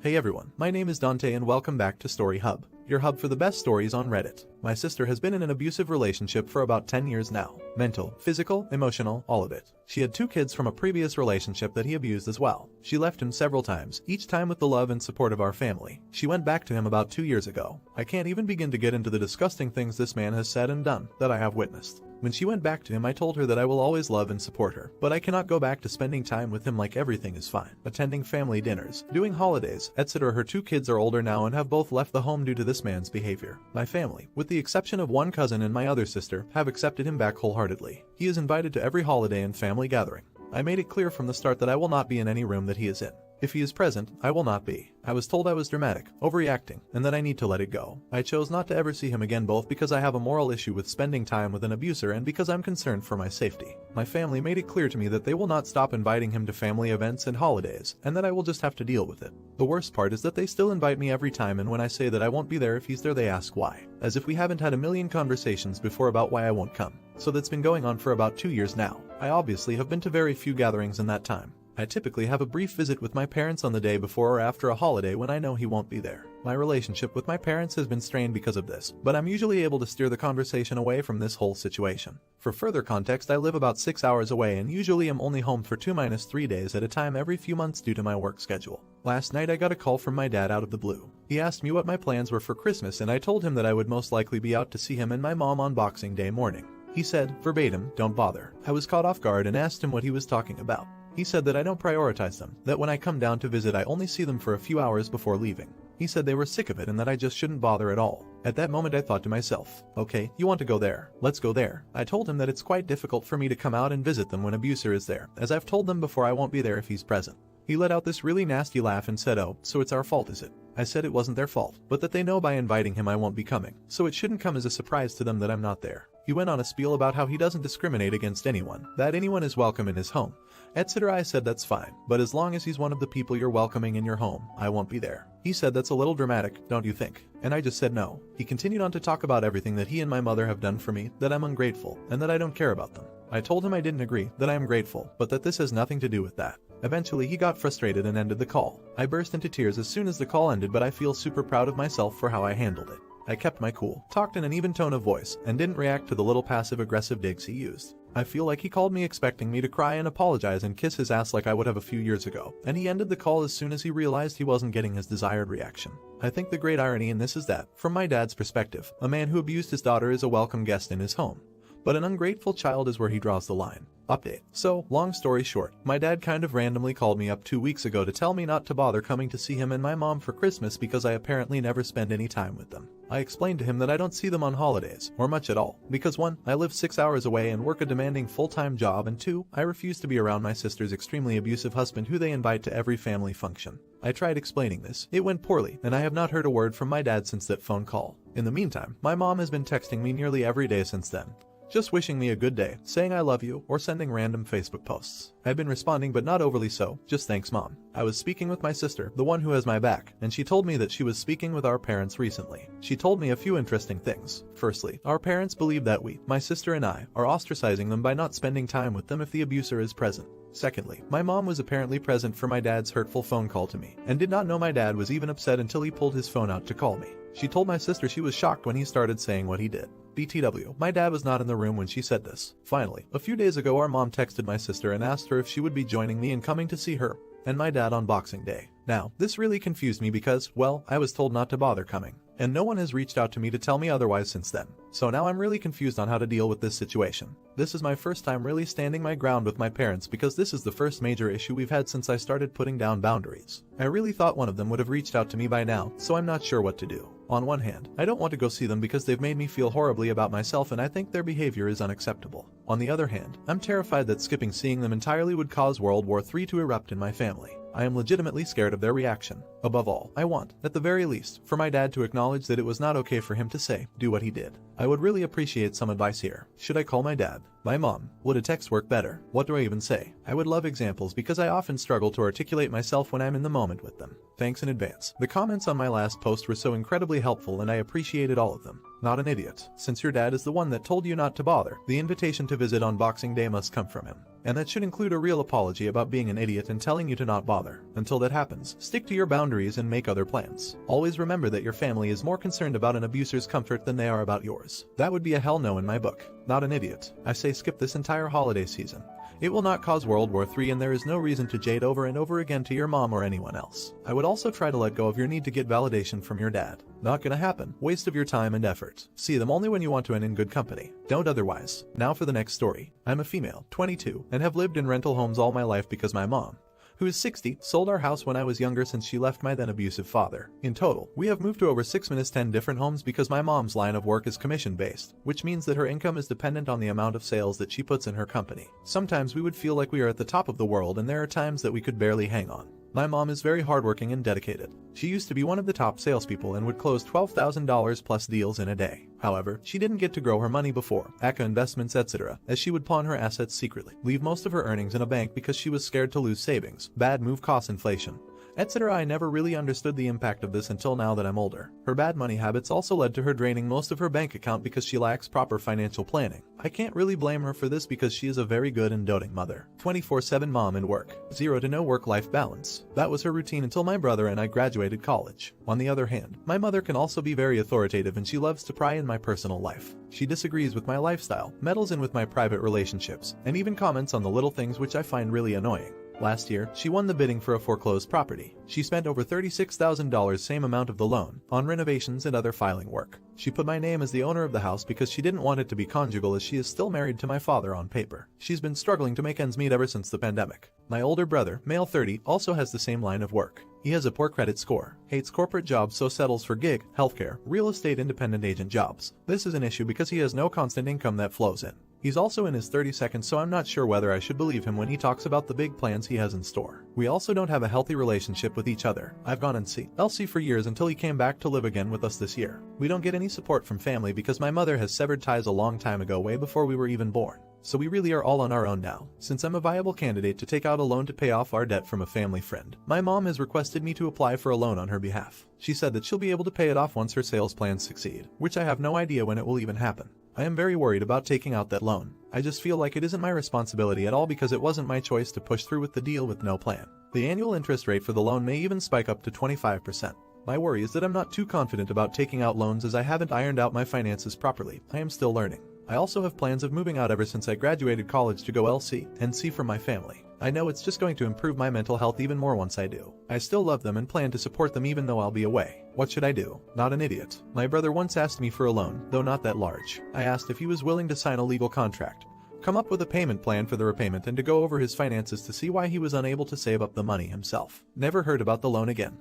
Hey everyone, my name is Dante and welcome back to Story Hub, your hub for the best stories on Reddit. My sister has been in an abusive relationship for about 10 years now. Mental, physical, emotional, all of it. She had 2 kids from a previous relationship that he abused as well. She left him several times, each time with the love and support of our family. She went back to him about 2 years ago. I can't even begin to get into the disgusting things this man has said and done that I have witnessed. When she went back to him, I told her that I will always love and support her, but I cannot go back to spending time with him like everything is fine, attending family dinners, doing holidays, etc. Her 2 kids are older now and have both left the home due to this man's behavior. My family, with the exception of one cousin and my other sister, have accepted him back wholeheartedly. He is invited to every holiday and family gathering. I made it clear from the start that I will not be in any room that he is in. If he is present, I will not be. I was told I was dramatic, overreacting, and that I need to let it go. I chose not to ever see him again, both because I have a moral issue with spending time with an abuser and because I'm concerned for my safety. My family made it clear to me that they will not stop inviting him to family events and holidays, and that I will just have to deal with it. The worst part is that they still invite me every time, and when I say that I won't be there if he's there, they ask why. As if we haven't had a million conversations before about why I won't come. So that's been going on for about 2 years now. I obviously have been to very few gatherings in that time. I typically have a brief visit with my parents on the day before or after a holiday when I know he won't be there. My relationship with my parents has been strained because of this, but I'm usually able to steer the conversation away from this whole situation. For further context, I live about 6 hours away and usually am only home for 2-3 days at a time every few months due to my work schedule. Last night I got a call from my dad out of the blue. He asked me what my plans were for Christmas, and I told him that I would most likely be out to see him and my mom on Boxing Day morning. He said, verbatim, "Don't bother." I was caught off guard and asked him what he was talking about. He said that I don't prioritize them, that when I come down to visit I only see them for a few hours before leaving. He said they were sick of it and that I just shouldn't bother at all. At that moment I thought to myself, okay, you want to go there, let's go there. I told him that it's quite difficult for me to come out and visit them when abuser is there, as I've told them before I won't be there if he's present. He let out this really nasty laugh and said, "Oh, so it's our fault, is it?" I said it wasn't their fault, but that they know by inviting him I won't be coming, so it shouldn't come as a surprise to them that I'm not there. He went on a spiel about how he doesn't discriminate against anyone, that anyone is welcome in his home, etc. I said that's fine, but as long as he's one of the people you're welcoming in your home, I won't be there. He said that's a little dramatic, don't you think? And I just said no. He continued on to talk about everything that he and my mother have done for me, that I'm ungrateful, and that I don't care about them. I told him I didn't agree, that I am grateful, but that this has nothing to do with that. Eventually he got frustrated and ended the call. I burst into tears as soon as the call ended, but I feel super proud of myself for how I handled it. I kept my cool, talked in an even tone of voice, and didn't react to the little passive-aggressive digs he used. I feel like he called me expecting me to cry and apologize and kiss his ass like I would have a few years ago, and he ended the call as soon as he realized he wasn't getting his desired reaction. I think the great irony in this is that, from my dad's perspective, a man who abused his daughter is a welcome guest in his home, but an ungrateful child is where he draws the line. Update. So, long story short, my dad kind of randomly called me up 2 weeks ago to tell me not to bother coming to see him and my mom for Christmas because I apparently never spend any time with them. I explained to him that I don't see them on holidays, or much at all, because 1, I live 6 hours away and work a demanding full-time job, and 2, I refuse to be around my sister's extremely abusive husband who they invite to every family function. I tried explaining this. It went poorly, and I have not heard a word from my dad since that phone call. In the meantime, my mom has been texting me nearly every day since then, just wishing me a good day, saying I love you, or sending random Facebook posts. I've been responding, but not overly so, just thanks mom. I was speaking with my sister, the one who has my back, and she told me that she was speaking with our parents recently. She told me a few interesting things. Firstly, our parents believe that we, my sister and I, are ostracizing them by not spending time with them if the abuser is present. Secondly, my mom was apparently present for my dad's hurtful phone call to me, and did not know my dad was even upset until he pulled his phone out to call me. She told my sister she was shocked when he started saying what he did. BTW, my dad was not in the room when she said this. Finally, a few days ago our mom texted my sister and asked her if she would be joining me in coming to see her and my dad on Boxing Day. Now, this really confused me because, well, I was told not to bother coming, and no one has reached out to me to tell me otherwise since then. So now I'm really confused on how to deal with this situation. This is my first time really standing my ground with my parents because this is the first major issue we've had since I started putting down boundaries. I really thought one of them would have reached out to me by now, so I'm not sure what to do. On one hand, I don't want to go see them because they've made me feel horribly about myself and I think their behavior is unacceptable. On the other hand, I'm terrified that skipping seeing them entirely would cause World War III to erupt in my family. I am legitimately scared of their reaction. Above all, I want, at the very least, for my dad to acknowledge that it was not okay for him to say, do what he did. I would really appreciate some advice here. Should I call my dad? My mom? Would a text work better? What do I even say? I would love examples because I often struggle to articulate myself when I'm in the moment with them. Thanks in advance. The comments on my last post were so incredibly helpful and I appreciated all of them. not an idiot. Since your dad is the one that told you not to bother, the invitation to visit on Boxing Day must come from him. And that should include a real apology about being an idiot and telling you to not bother. Until that happens, stick to your boundaries and make other plans. Always remember that your family is more concerned about an abuser's comfort than they are about yours. That would be a hell no in my book. Not an idiot. I say skip this entire holiday season. It will not cause World War III, and there is no reason to jade over and over again to your mom or anyone else. I would also try to let go of your need to get validation from your dad. Not gonna happen. Waste of your time and effort. See them only when you want to and in good company. Don't otherwise. Now for the next story. I'm a female, 22, and have lived in rental homes all my life because my mom, who is 60, sold our house when I was younger since she left my then abusive father. In total, we have moved to over 10 different homes because my mom's line of work is commission-based, which means that her income is dependent on the amount of sales that she puts in her company. Sometimes we would feel like we are at the top of the world, and there are times that we could barely hang on. My mom is very hardworking and dedicated. She used to be one of the top salespeople and would close $12,000 plus deals in a day. However, she didn't get to grow her money before, ACA investments, etc., as she would pawn her assets secretly, leave most of her earnings in a bank because she was scared to lose savings, bad move, cost inflation, etc. I never really understood the impact of this until now that I'm older. Her bad money habits also led to her draining most of her bank account because she lacks proper financial planning. I can't really blame her for this because she is a very good and doting mother. 24/7 mom and work. 0 to no work-life balance. That was her routine until my brother and I graduated college. On the other hand, my mother can also be very authoritative and she loves to pry in my personal life. She disagrees with my lifestyle, meddles in with my private relationships, and even comments on the little things which I find really annoying. Last year, she won the bidding for a foreclosed property. She spent over $36,000, same amount of the loan, on renovations and other filing work. She put my name as the owner of the house because she didn't want it to be conjugal, as she is still married to my father on paper. She's been struggling to make ends meet ever since the pandemic. My older brother, male 30, also has the same line of work. He has a poor credit score, hates corporate jobs, so settles for gig, healthcare, real estate, independent agent jobs. This is an issue because he has no constant income that flows in. He's also in his 32nd, so I'm not sure whether I should believe him when he talks about the big plans he has in store. We also don't have a healthy relationship with each other. I've gone LC for years until he came back to live again with us this year. We don't get any support from family because my mother has severed ties a long time ago, way before we were even born. So we really are all on our own now. Since I'm a viable candidate to take out a loan to pay off our debt from a family friend, my mom has requested me to apply for a loan on her behalf. She said that she'll be able to pay it off once her sales plans succeed, which I have no idea when it will even happen. I am very worried about taking out that loan. I just feel like it isn't my responsibility at all because it wasn't my choice to push through with the deal with no plan. The annual interest rate for the loan may even spike up to 25%. My worry is that I'm not too confident about taking out loans as I haven't ironed out my finances properly. I am still learning. I also have plans of moving out ever since I graduated college to go LC and see from my family. I know it's just going to improve my mental health even more once I do. I still love them and plan to support them even though I'll be away. What should I do? Not an idiot. My brother once asked me for a loan, though not that large. I asked if he was willing to sign a legal contract, come up with a payment plan for the repayment, and to go over his finances to see why he was unable to save up the money himself. Never heard about the loan again.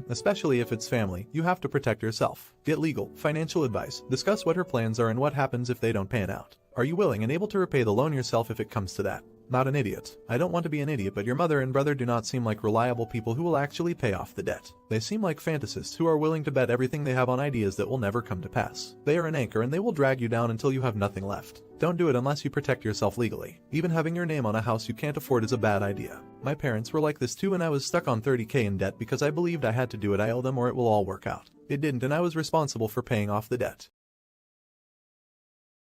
Especially if it's family, you have to protect yourself. Get legal, financial advice, discuss what her plans are and what happens if they don't pan out. Are you willing and able to repay the loan yourself if it comes to that? Not an idiot. I don't want to be an idiot, but your mother and brother do not seem like reliable people who will actually pay off the debt. They seem like fantasists who are willing to bet everything they have on ideas that will never come to pass. They are an anchor and they will drag you down until you have nothing left. Don't do it unless you protect yourself legally. Even having your name on a house you can't afford is a bad idea. My parents were like this too, and I was stuck on $30,000 in debt because I believed I had to do it. I owe them or it will all work out. It didn't, and I was responsible for paying off the debt.